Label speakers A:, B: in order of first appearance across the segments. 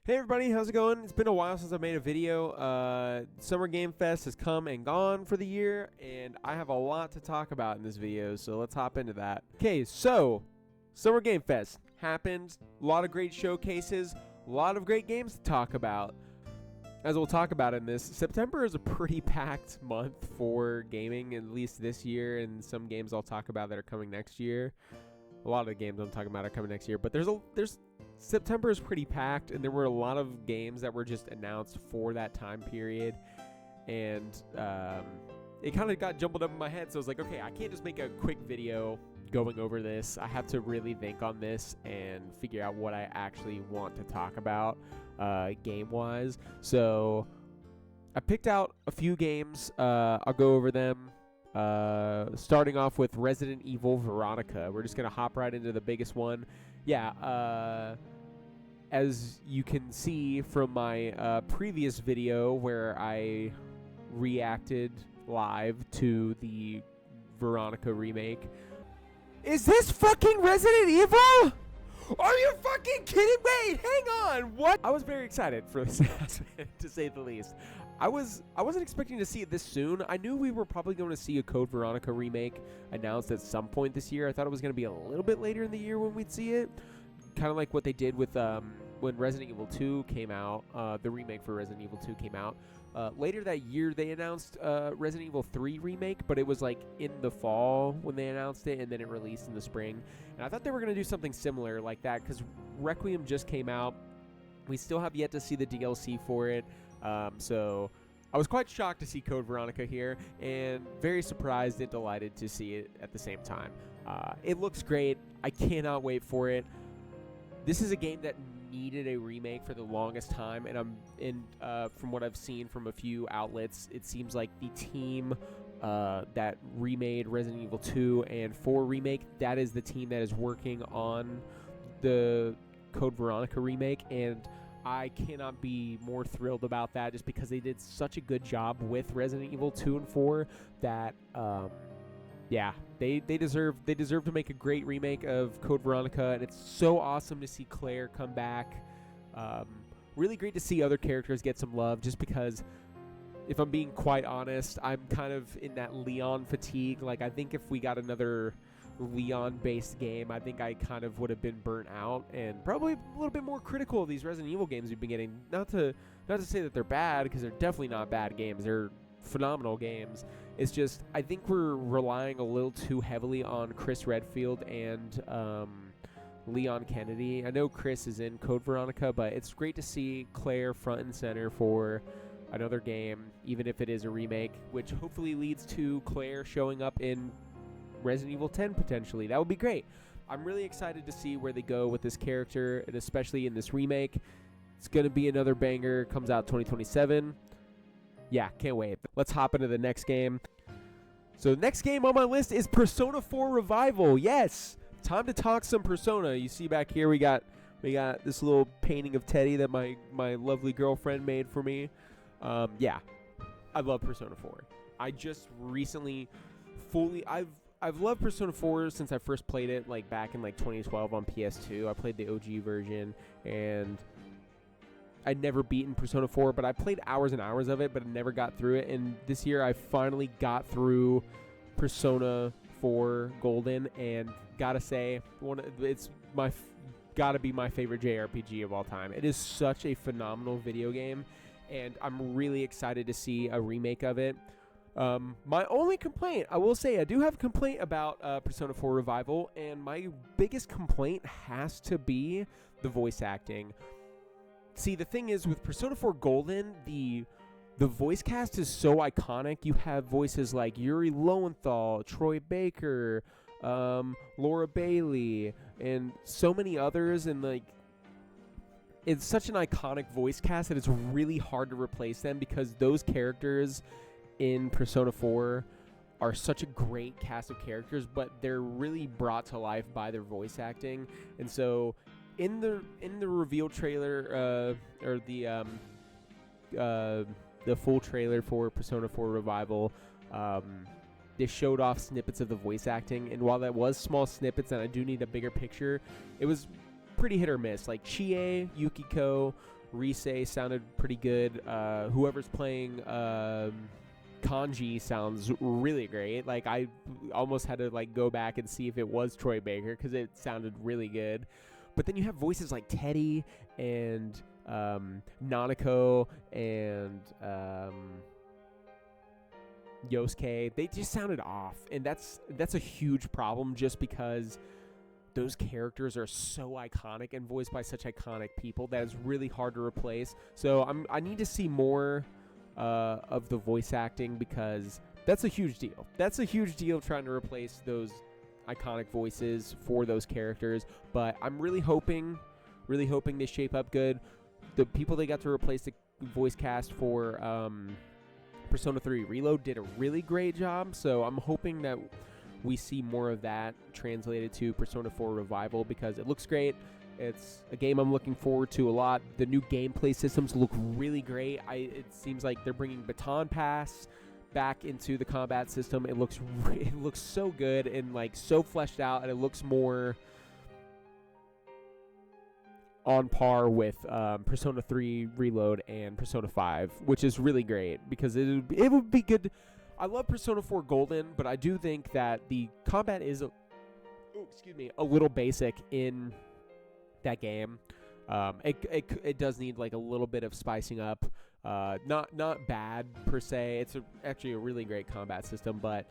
A: Hey everybody, how's it going? It's been a while since I made a video. Summer Game Fest has come and gone for the year, and I have a lot to talk about in this video, so let's hop into that. Okay, so Summer Game Fest happened, a lot of great showcases, a lot of great games to talk about. As we'll talk about in this, September is a pretty packed month for gaming, at least this year, and some games I'll talk about that are coming next year. A lot of the games I'm talking about are coming next year, but September is pretty packed, and there were a lot of games that were just announced for that time period, and it kind of got jumbled up in my head, so I was like, okay, I can't just make a quick video going over this. I have to really think on this and figure out what I actually want to talk about game-wise. So I picked out a few games. I'll go over them. Starting off with Resident Evil Veronica. We're just going to hop right into the biggest one. Yeah, as you can see from my previous video where I reacted live to the Veronica remake. Is this fucking Resident Evil? Are you fucking kidding? Wait, hang on. What? I was very excited for this announcement, to say the least. I wasn't expecting to see it this soon. I knew we were probably going to see a Code Veronica remake announced at some point this year. I thought it was going to be a little bit later in the year when we'd see it. Kind of like what they did with when Resident Evil 2 came out, the remake for Resident Evil 2 came out. Later that year, they announced Resident Evil 3 remake, but it was like in the fall when they announced it, and then it released in the spring. And I thought they were going to do something similar like that, because Requiem just came out. We still have yet to see the DLC for it. So I was quite shocked to see Code Veronica here, and very surprised and delighted to see it at the same time. It looks great. I cannot wait for it. This is a game that needed a remake for the longest time, and from what I've seen from a few outlets, it seems like the team that remade Resident Evil 2 and 4 remake, that is the team that is working on the Code Veronica remake, and I cannot be more thrilled about that, just because they did such a good job with Resident Evil 2 and 4 that yeah, they deserve to make a great remake of Code Veronica, and it's so awesome to see Claire come back. Really great to see other characters get some love, just because, if I'm being quite honest, I'm kind of in that Leon fatigue. Like, I think if we got another Leon-based game, I think I kind of would have been burnt out, and probably a little bit more critical of these Resident Evil games we've been getting. Not to say that they're bad, because they're definitely not bad games. They're phenomenal games. It's just, I think we're relying a little too heavily on Chris Redfield and Leon Kennedy. I know Chris is in Code Veronica, but it's great to see Claire front and center for another game, even if it is a remake, which hopefully leads to Claire showing up in Resident Evil 10 potentially. That would be great. I'm really excited to see where they go with this character, and especially in this remake. It's going to be another banger. Comes out 2027. Yeah, can't wait. Let's hop into the next game. So the next game on my list is Persona 4 Revival. Yes, time to talk some Persona. You see back here we got this little painting of Teddy that my lovely girlfriend made for me. Yeah, I love Persona 4. I just recently I've loved Persona 4 since I first played it, like back in like 2012 on PS2. I played the OG version, and I'd never beaten Persona 4, but I played hours and hours of it, but I never got through it. And this year I finally got through Persona 4 Golden, and gotta say, it's gotta be my favorite JRPG of all time. It is such a phenomenal video game, and I'm really excited to see a remake of it. My only complaint, I will say, I do have a complaint about Persona 4 Revival, and my biggest complaint has to be the voice acting. See, the thing is, with Persona 4 Golden, the voice cast is so iconic. You have voices like Yuri Lowenthal, Troy Baker, Laura Bailey, and so many others, and like, it's such an iconic voice cast that it's really hard to replace them, because those characters in Persona 4 are such a great cast of characters, but they're really brought to life by their voice acting. And so in the reveal trailer, or the full trailer for Persona 4 Revival, they showed off snippets of the voice acting, and while that was small snippets and I do need a bigger picture, it was pretty hit or miss. Like Chie, Yukiko, Rise sounded pretty good. Whoever's playing Kanji sounds really great. Like, I almost had to like go back and see if it was Troy Baker because it sounded really good. But then you have voices like Teddy and Nanako and Yosuke. They just sounded off, and that's a huge problem just because those characters are so iconic and voiced by such iconic people that it's really hard to replace. So I need to see more of the voice acting because that's a huge deal. That's a huge deal trying to replace those iconic voices for those characters. But I'm really hoping they shape up good. The people they got to replace the voice cast for Persona 3 Reload did a really great job. So I'm hoping that we see more of that translated to Persona 4 Revival because it looks great. It's a game I'm looking forward to a lot. The new gameplay systems look really great. It seems like they're bringing Baton Pass back into the combat system. It looks so good and like so fleshed out, and it looks more on par with Persona 3 Reload and Persona 5, which is really great because it would be good. I love Persona 4 Golden, but I do think that the combat is a little basic in that game. It does need like a little bit of spicing up. Not bad per se. It's actually a really great combat system, but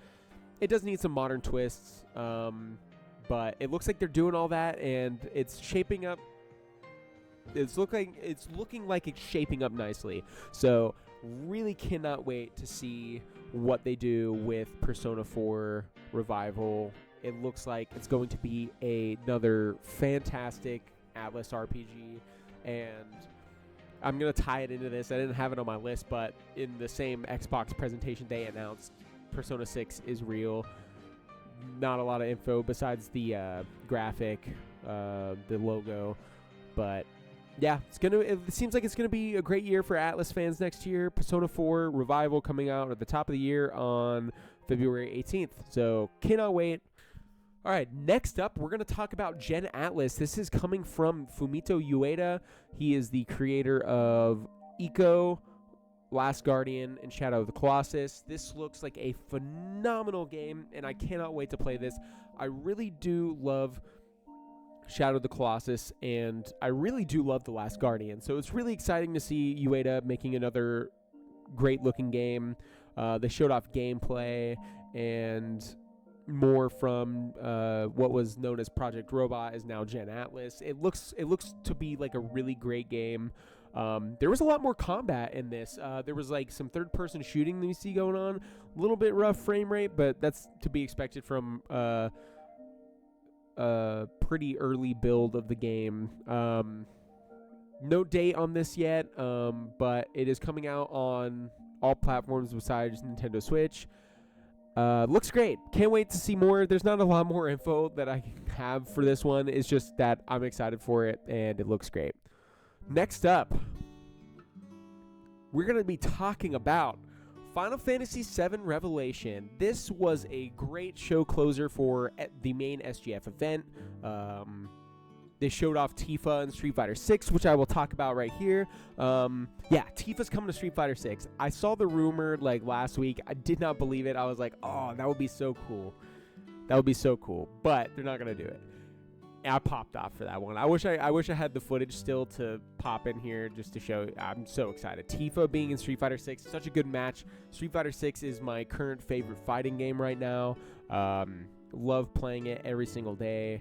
A: it does need some modern twists. But it looks like they're doing all that, and it's shaping up. It's looking like it's shaping up nicely. So really cannot wait to see what they do with Persona 4 Revival. It looks like it's going to be another fantastic Atlus RPG, and I'm going to tie it into this. I didn't have it on my list, but in the same Xbox presentation they announced Persona 6 is real. Not a lot of info besides the graphic, the logo, but yeah, it seems like it's going to be a great year for Atlus fans next year. Persona 4 Revival coming out at the top of the year on February 18th. So cannot wait. All right, next up, we're going to talk about Gen Atlus. This is coming from Fumito Ueda. He is the creator of Ico, Last Guardian, and Shadow of the Colossus. This looks like a phenomenal game, and I cannot wait to play this. I really do love Shadow of the Colossus, and I really do love The Last Guardian. So it's really exciting to see Ueda making another great-looking game. They showed off gameplay and more from what was known as Project Robot is now Gen Atlus. It looks to be like a really great game. There was a lot more combat in this. There was like some third-person shooting that you see going on. A little bit rough frame rate, but that's to be expected from pretty early build of the game. No date on this yet, but it is coming out on all platforms besides Nintendo Switch. Looks great. Can't wait to see more. There's not a lot more info that I have for this one. It's just that I'm excited for it, and it looks great. Next up, we're going to be talking about Final Fantasy VII Revelation. This was a great show closer for the main SGF event. They showed off Tifa and Street Fighter 6, which I will talk about right here. Yeah, Tifa's coming to Street Fighter 6. I saw the rumor like last week. I did not believe it. I was like, oh, that would be so cool. That would be so cool. But they're not going to do it. And I popped off for that one. I wish I had the footage still to pop in here just to show. I'm so excited. Tifa being in Street Fighter 6, such a good match. Street Fighter 6 is my current favorite fighting game right now. Love playing it every single day.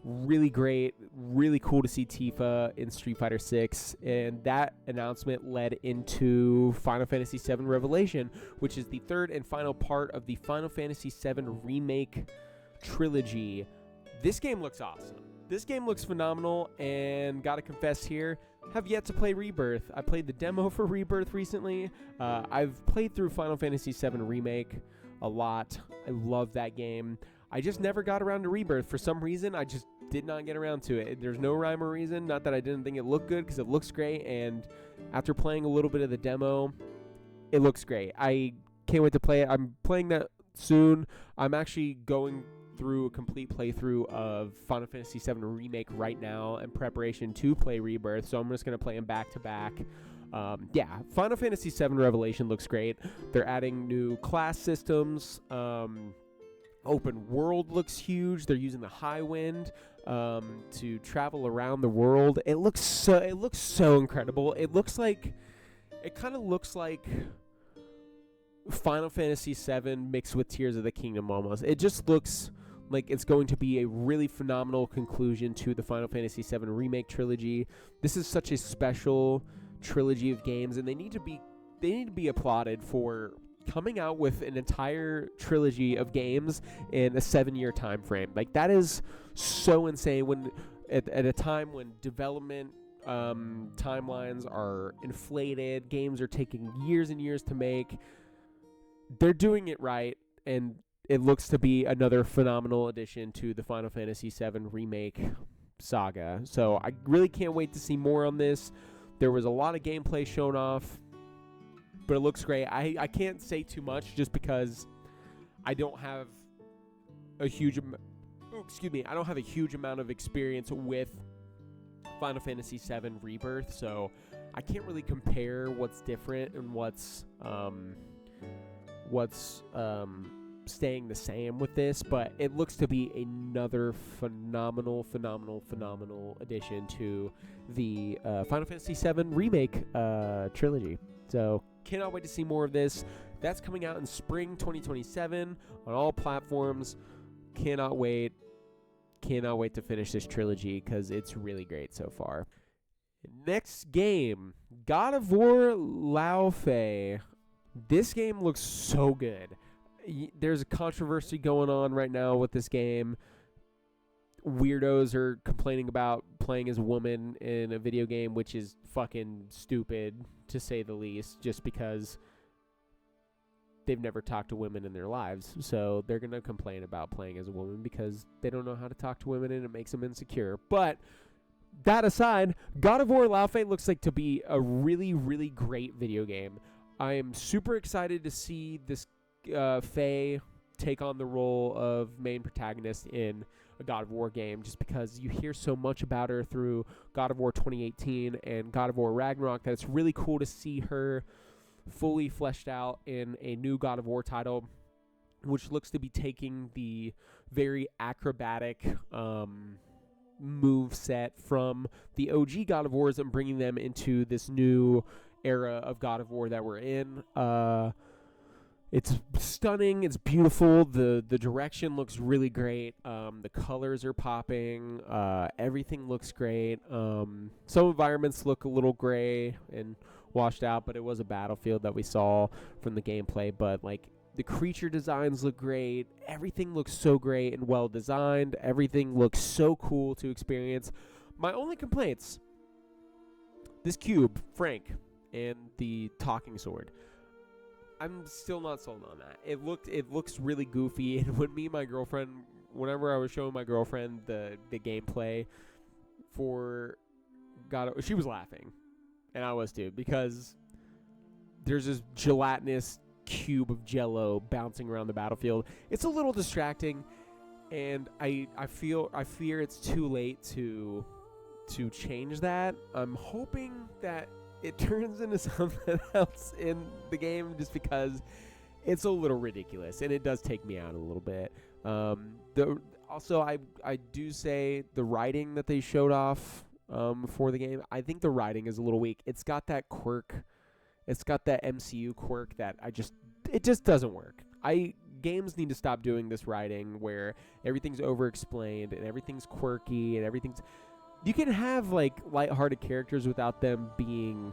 A: Really great, really cool to see Tifa in Street Fighter 6, and that announcement led into Final Fantasy VII Revelation, which is the third and final part of the Final Fantasy VII Remake trilogy. This game looks awesome. This game looks phenomenal, and gotta confess here, have yet to play Rebirth. I played the demo for Rebirth recently. I've played through Final Fantasy VII Remake a lot. I love that game. I just never got around to Rebirth. For some reason, I just did not get around to it. There's no rhyme or reason. Not that I didn't think it looked good, because it looks great, and after playing a little bit of the demo, it looks great. I can't wait to play it. I'm playing that soon. I'm actually going through a complete playthrough of Final Fantasy VII Remake right now in preparation to play Rebirth, so I'm just going to play them back to back. Final Fantasy VII Revelation looks great. They're adding new class systems. Open world looks huge. They're using the High Wind to travel around the world. It looks so incredible. It kind of looks like Final Fantasy VII mixed with Tears of the Kingdom almost. It just looks like it's going to be a really phenomenal conclusion to the Final Fantasy VII Remake trilogy. This is such a special trilogy of games, and they need to be applauded for coming out with an entire trilogy of games in a 7-year time frame. Like, that is so insane when at a time when development timelines are inflated, games are taking years and years to make. They're doing it right, and it looks to be another phenomenal addition to the Final Fantasy VII Remake saga. So I really can't wait to see more on this. There was a lot of gameplay shown off, but it looks great. I can't say too much just because I don't have a huge I don't have a huge amount of experience with Final Fantasy VII Rebirth, so I can't really compare what's different and what's staying the same with this, but it looks to be another phenomenal addition to the Final Fantasy VII Remake trilogy. So cannot wait to see more of this. That's coming out in spring 2027 on all platforms. Cannot wait to finish this trilogy because it's really great so far. Next game, God of War Lao Fei. This game looks so good. There's a controversy going on right now with this game. Weirdos are complaining about playing as a woman in a video game, which is fucking stupid, to say the least, just because they've never talked to women in their lives. So they're going to complain about playing as a woman because they don't know how to talk to women and it makes them insecure. But that aside, God of War Lao Fei looks like to be a really, really great video game. I am super excited to see this Faye take on the role of main protagonist in a God of War game, just because you hear so much about her through God of War 2018 and God of War Ragnarok that it's really cool to see her fully fleshed out in a new God of War title, which looks to be taking the very acrobatic move set from the OG God of Wars and bringing them into this new era of God of War that we're in. It's stunning. It's beautiful. The direction looks really great. The colors are popping. Everything looks great. Some environments look a little gray and washed out, but it was a battlefield that we saw from the gameplay. But like, the creature designs look great. Everything looks so great and well designed. Everything looks so cool to experience. My only complaints: this cube, Frank, and the talking sword. I'm still not sold on that. It looks really goofy, and whenever I was showing my girlfriend the gameplay for God, she was laughing, and I was too, because there's this gelatinous cube of Jello bouncing around the battlefield. It's a little distracting, and I fear it's too late to change that. I'm hoping that it turns into something else in the game, just because it's a little ridiculous and it does take me out a little bit. Also, I do say the writing that they showed off for the game, I think the writing is a little weak. It's got that quirk. It's got that MCU quirk that it just doesn't work. Games need to stop doing this writing where everything's over-explained and everything's quirky and everything's... You can have like lighthearted characters without them being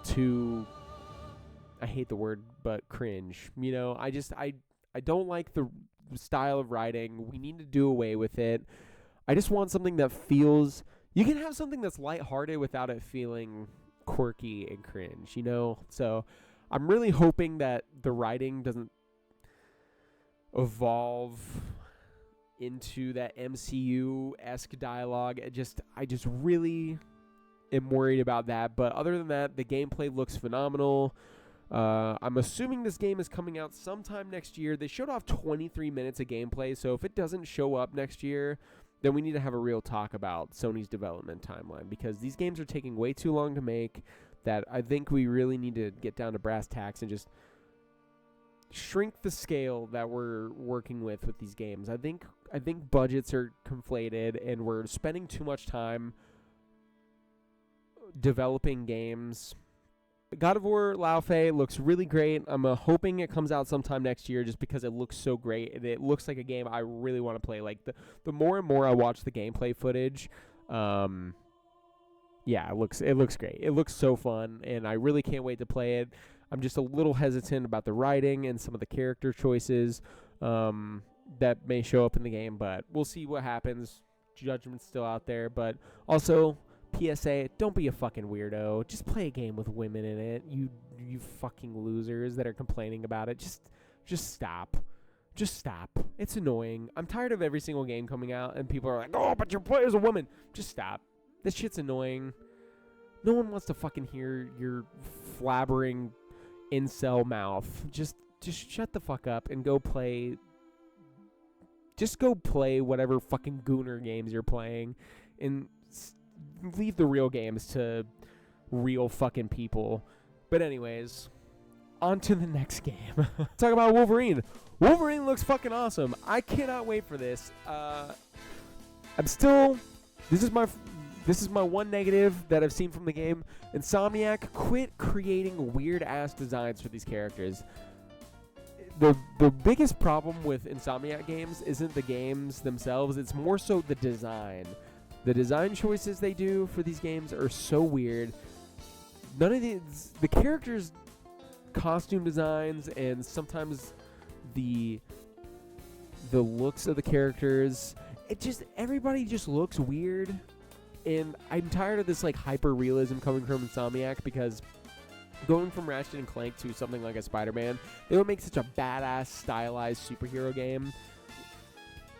A: too, I hate the word, but cringe. You know, I don't like the style of writing. We need to do away with it. I just want something that feels... You can have something that's lighthearted without it feeling quirky and cringe, you know? So I'm really hoping that the writing doesn't evolve into that MCU-esque dialogue. I just really am worried about that. But other than that, the gameplay looks phenomenal. I'm assuming this game is coming out sometime next year. They showed off 23 minutes of gameplay, so if it doesn't show up next year, then we need to have a real talk about Sony's development timeline, because these games are taking way too long to make, that I think we really need to get down to brass tacks and just shrink the scale that we're working with these games. I think budgets are conflated, and we're spending too much time developing games. God of War Lao Fei looks really great. I'm hoping it comes out sometime next year, just because it looks so great, and it looks like a game I really want to play. Like, the more and more I watch the gameplay footage, yeah, it looks great. It looks so fun, and I really can't wait to play it. I'm just a little hesitant about the writing and some of the character choices that may show up in the game, but we'll see what happens. Judgment's still out there, but also, PSA, don't be a fucking weirdo. Just play a game with women in it. You fucking losers that are complaining about it. Just stop. Just stop. It's annoying. I'm tired of every single game coming out and people are like, "Oh, but your player's a woman." Just stop. This shit's annoying. No one wants to fucking hear your flabbering incel mouth. Just shut the fuck up and go play. Just go play whatever fucking gooner games you're playing, and leave the real games to real fucking people. But anyways, on to the next game. Let's talk about Wolverine. Wolverine looks fucking awesome. I cannot wait for this. This is my one negative that I've seen from the game. Insomniac, quit creating weird ass designs for these characters. The biggest problem with Insomniac games isn't the games themselves, it's more so the design. The design choices they do for these games are so weird. None of the characters' costume designs, and sometimes the looks of the characters, everybody just looks weird. And I'm tired of this like hyper realism coming from Insomniac, because going from Ratchet and Clank to something like a Spider-Man, they would make such a badass stylized superhero game.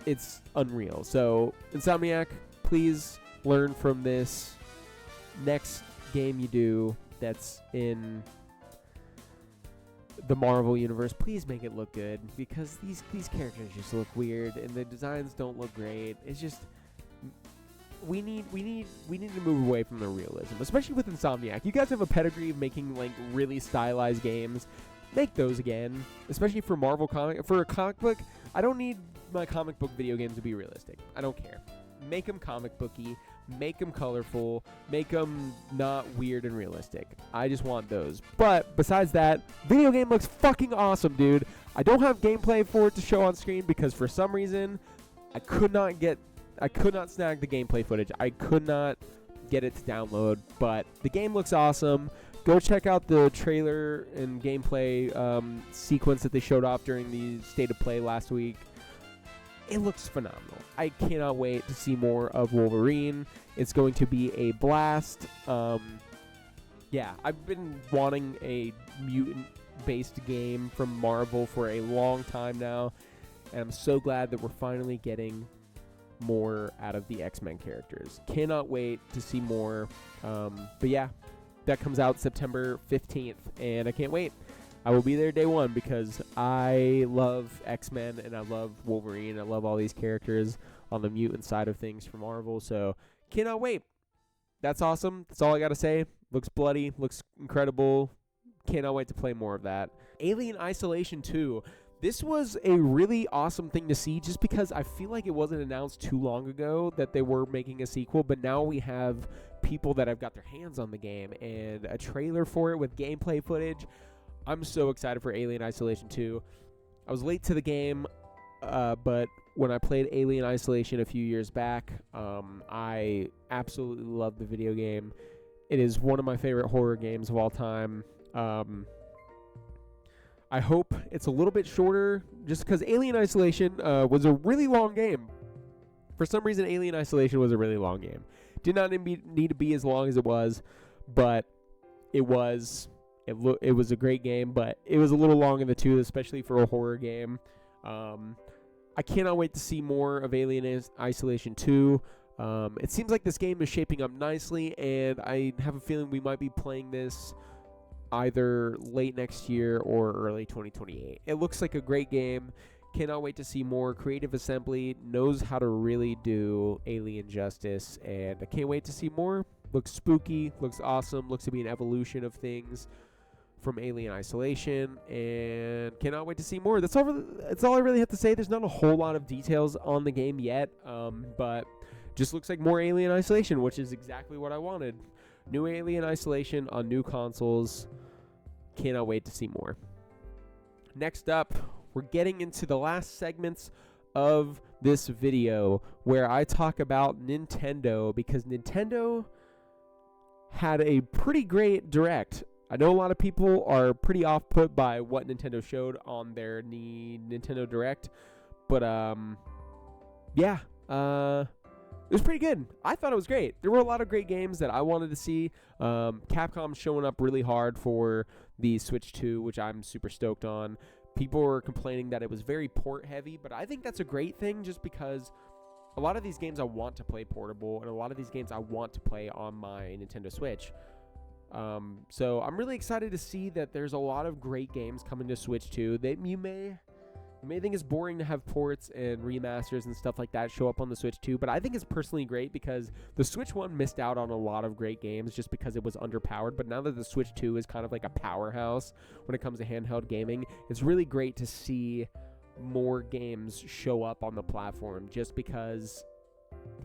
A: It's unreal. So Insomniac, please learn from this. Next game you do that's in the Marvel universe, please make it look good, because these characters just look weird and the designs don't look great. It's just we need to move away from the realism, especially with Insomniac. You guys have a pedigree of making like really stylized games. Make those again, especially for Marvel for a comic book. I don't need my comic book video games to be realistic. I don't care. Make them comic booky, make them colorful, make them not weird and realistic. I just want those. But besides that, video game looks fucking awesome, dude. I don't have gameplay for it to show on screen because for some reason I could not snag the gameplay footage. I could not get it to download, but the game looks awesome. Go check out the trailer and gameplay sequence that they showed off during the State of Play last week. It looks phenomenal. I cannot wait to see more of Wolverine. It's going to be a blast. Yeah, I've been wanting a mutant-based game from Marvel for a long time now, and I'm so glad that we're finally getting more out of the X-Men characters. Cannot wait to see more. But yeah, that comes out September 15th, and I can't wait. I will be there day one because I love X-Men and I love Wolverine. I love all these characters on the mutant side of things from Marvel, so cannot wait. That's awesome. That's all I got to say. Looks bloody, looks incredible. Cannot wait to play more of that. Alien Isolation 2. This was a really awesome thing to see just because I feel like it wasn't announced too long ago that they were making a sequel, but now we have people that have got their hands on the game and a trailer for it with gameplay footage. I'm so excited for Alien Isolation 2. I was late to the game, but when I played Alien Isolation a few years back, I absolutely loved the video game. It is one of my favorite horror games of all time. I hope it's a little bit shorter, just because Alien Isolation was a really long game. For some reason, Alien Isolation was a really long game. Did not need to be as long as it was, but it was. It was a great game, but it was a little long in the tooth, especially for a horror game. I cannot wait to see more of Alien Isolation 2. It seems like this game is shaping up nicely, and I have a feeling we might be playing this either late next year or early 2028. It looks like a great game. Cannot wait to see more. Creative Assembly knows how to really do Alien justice, and I can't wait to see more. Looks spooky, looks awesome, looks to be an evolution of things from Alien Isolation, and cannot wait to see more. That's all I really have to say. There's not a whole lot of details on the game yet, but just looks like more Alien Isolation, which is exactly what I wanted. New Alien Isolation on new consoles. Cannot wait to see more. Next up, we're getting into the last segments of this video where I talk about Nintendo, because Nintendo had a pretty great Direct. I know a lot of people are pretty off-put by what Nintendo showed on their Nintendo Direct, but yeah, it was pretty good. I thought it was great. There were a lot of great games that I wanted to see. Capcom showing up really hard for the Switch 2, which I'm super stoked on. People were complaining that it was very port heavy, but I think that's a great thing, just because a lot of these games I want to play portable, and a lot of these games I want to play on my Nintendo Switch. So I'm really excited to see that there's a lot of great games coming to Switch 2. You may think it's boring to have ports and remasters and stuff like that show up on the Switch 2, but I think it's personally great because the Switch 1 missed out on a lot of great games just because it was underpowered. But now that the Switch 2 is kind of like a powerhouse when it comes to handheld gaming, it's really great to see more games show up on the platform, just because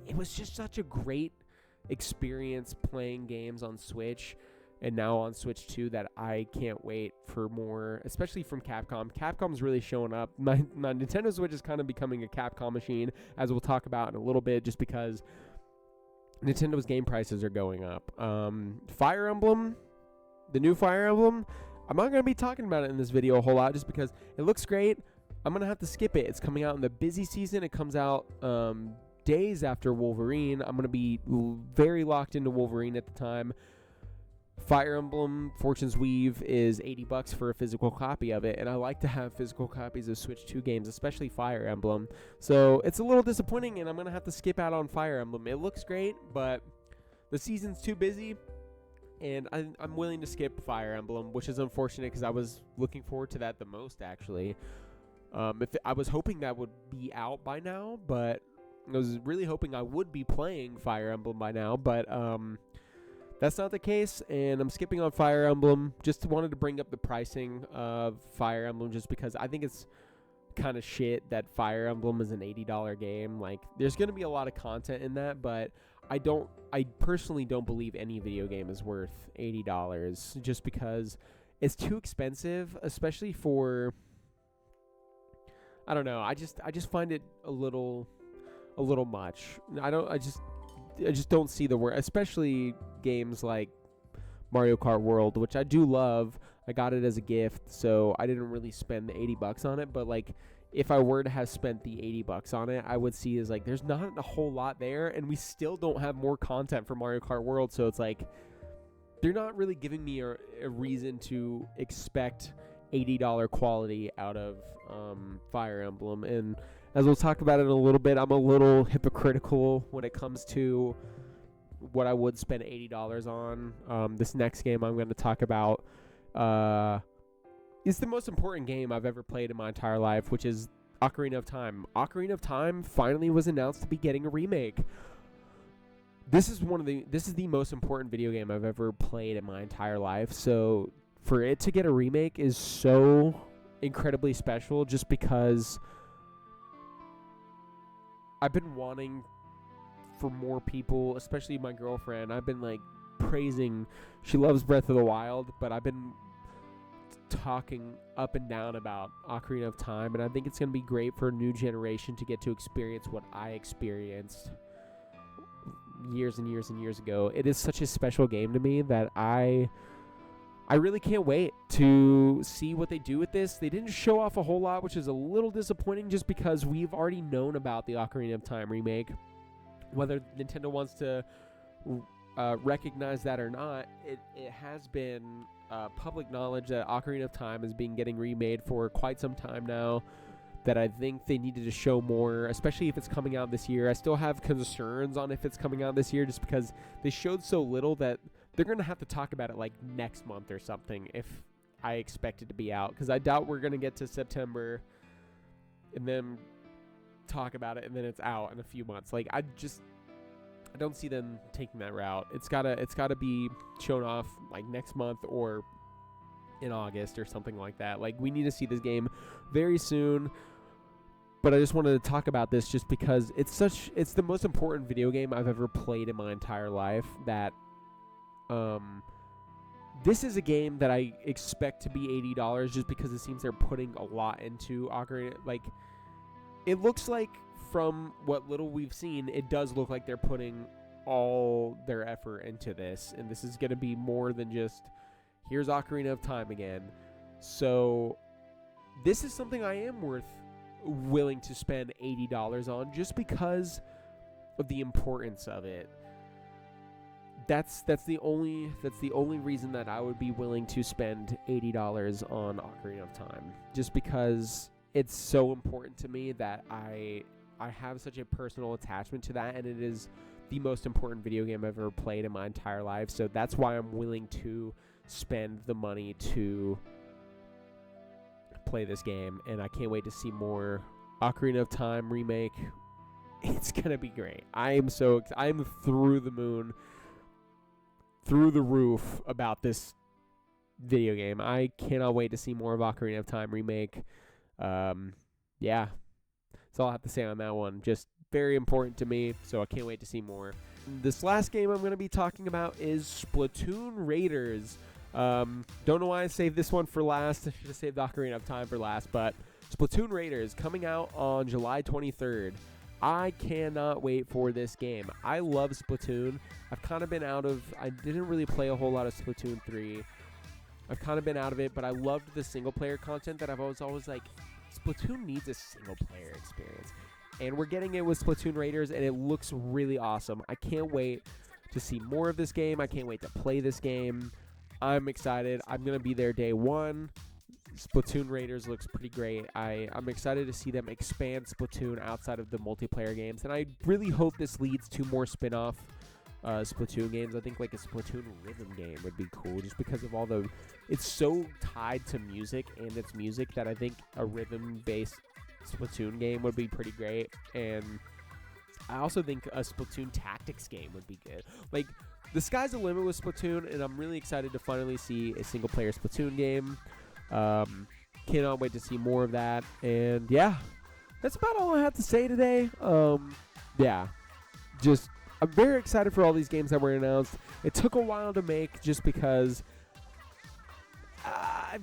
A: it was just such a great experience playing games on Switch. And now on Switch 2, that I can't wait for more, especially from Capcom. Capcom's really showing up. My Nintendo Switch is kind of becoming a Capcom machine, as we'll talk about in a little bit, just because Nintendo's game prices are going up. Fire Emblem, the new Fire Emblem, I'm not going to be talking about it in this video a whole lot just because it looks great. I'm going to have to skip it. It's coming out in the busy season. It comes out days after Wolverine. I'm going to be very locked into Wolverine at the time. Fire Emblem Fortune's Weave is $80 for a physical copy of it, and I like to have physical copies of Switch 2 games, especially Fire Emblem. So it's a little disappointing, and I'm going to have to skip out on Fire Emblem. It looks great, but the season's too busy, and I'm willing to skip Fire Emblem, which is unfortunate because I was looking forward to that the most, actually. I was hoping that would be out by now, but I was really hoping I would be playing Fire Emblem by now, but that's not the case, and I'm skipping on Fire Emblem. Just wanted to bring up the pricing of Fire Emblem just because I think it's kind of shit that Fire Emblem is an $80 game. Like, there's going to be a lot of content in that, but I personally don't believe any video game is worth $80 just because it's too expensive, especially for, I don't know, I just find it a little much. I just don't see the word, especially games like Mario Kart World, which I do love. I got it as a gift, so I didn't really spend the $80 on it. But like, if I were to have spent the $80 on it, I would see is like there's not a whole lot there, and we still don't have more content for Mario Kart World. So it's like they're not really giving me a reason to expect $80 quality out of Fire Emblem. And as we'll talk about it in a little bit, I'm a little hypocritical when it comes to what I would spend $80 on. This next game I'm going to talk about is the most important game I've ever played in my entire life, which is Ocarina of Time. Ocarina of Time finally was announced to be getting a remake. This is the most important video game I've ever played in my entire life. So for it to get a remake is so incredibly special, just because I've been wanting for more people, especially my girlfriend. I've been like praising, she loves Breath of the Wild, but I've been talking up and down about Ocarina of Time, and I think it's going to be great for a new generation to get to experience what I experienced years and years and years ago. It is such a special game to me that I really can't wait to see what they do with this. They didn't show off a whole lot, which is a little disappointing just because we've already known about the Ocarina of Time remake. Whether Nintendo wants to recognize that or not, it has been public knowledge that Ocarina of Time is getting remade for quite some time now, that I think they needed to show more, especially if it's coming out this year. I still have concerns on if it's coming out this year just because they showed so little that they're going to have to talk about it like next month or something if I expect it to be out, because I doubt we're going to get to September and then talk about it and then it's out in a few months. Like, I don't see them taking that route. It's gotta be shown off like next month or in August or something like that. Like, we need to see this game very soon. But I just wanted to talk about this just because it's the most important video game I've ever played in my entire life. That this is a game that I expect to be $80 just because it seems they're putting a lot into Ocarina. Like, it looks like, from what little we've seen, it does look like they're putting all their effort into this, and this is going to be more than just, here's Ocarina of Time again. So this is something I am willing to spend $80 on just because of the importance of it. That's the only reason that I would be willing to spend $80 on Ocarina of Time, just because it's so important to me that I have such a personal attachment to that, and it is the most important video game I've ever played in my entire life. So that's why I'm willing to spend the money to play this game, and I can't wait to see more Ocarina of Time remake. It's gonna be great. I'm through the moon, through the roof about this video game. I cannot wait to see more of Ocarina of Time remake. Yeah, that's all I have to say on that one. Just very important to me, so I can't wait to see more. This last game I'm going to be talking about is Splatoon Raiders. Don't know why I saved this one for last. I should have saved Ocarina of Time for last, but Splatoon Raiders coming out on July 23rd. I cannot wait for this game. I love Splatoon. I didn't really play a whole lot of Splatoon 3. I've kind of been out of it, but I loved the single-player content that I was always like, Splatoon needs a single-player experience. And we're getting it with Splatoon Raiders, and it looks really awesome. I can't wait to see more of this game. I can't wait to play this game. I'm excited. I'm going to be there day one. Splatoon Raiders looks pretty great. I'm excited to see them expand Splatoon outside of the multiplayer games, and I really hope this leads to more spin-off Splatoon games. I think like a Splatoon rhythm game would be cool, just because of it's so tied to music and its music that I think a rhythm-based Splatoon game would be pretty great. And I also think a Splatoon tactics game would be good. Like, the sky's the limit with Splatoon, and I'm really excited to finally see a single-player Splatoon game. Cannot wait to see more of that. And yeah, that's about all I have to say today. Yeah, just I'm very excited for all these games that were announced. It took a while to make just because I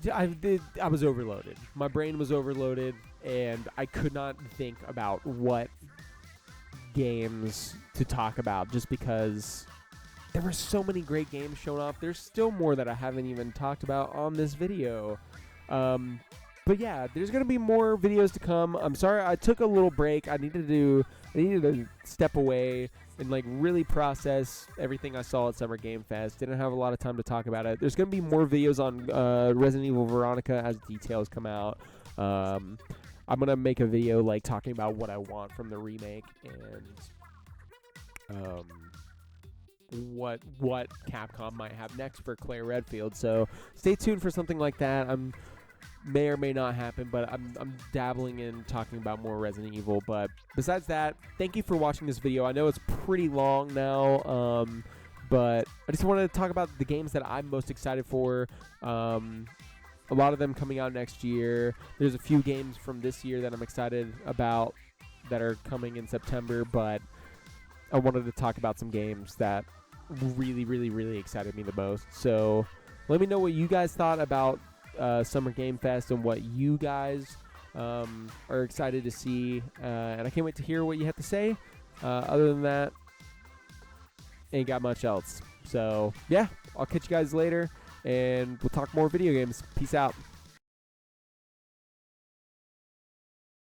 A: was overloaded. My brain was overloaded, and I could not think about what games to talk about just because there were so many great games shown off. There's still more that I haven't even talked about on this video. But yeah, there's going to be more videos to come. I'm sorry I took a little break. I needed to step away and like really process everything I saw at Summer Game Fest. Didn't have a lot of time to talk about it. There's going to be more videos on Resident Evil Veronica as details come out. I'm going to make a video like talking about what I want from the remake and what Capcom might have next for Claire Redfield. So stay tuned for something like that. May or may not happen, but I'm dabbling in talking about more Resident Evil. But besides that, thank you for watching this video. I know it's pretty long now, but I just wanted to talk about the games that I'm most excited for. A lot of them coming out next year. There's a few games from this year that I'm excited about that are coming in September, but I wanted to talk about some games that really, really, really excited me the most. So let me know what you guys thought about Summer Game Fest and what you guys are excited to see. And I can't wait to hear what you have to say. Other than that, ain't got much else. So yeah, I'll catch you guys later, and we'll talk more video games. Peace out.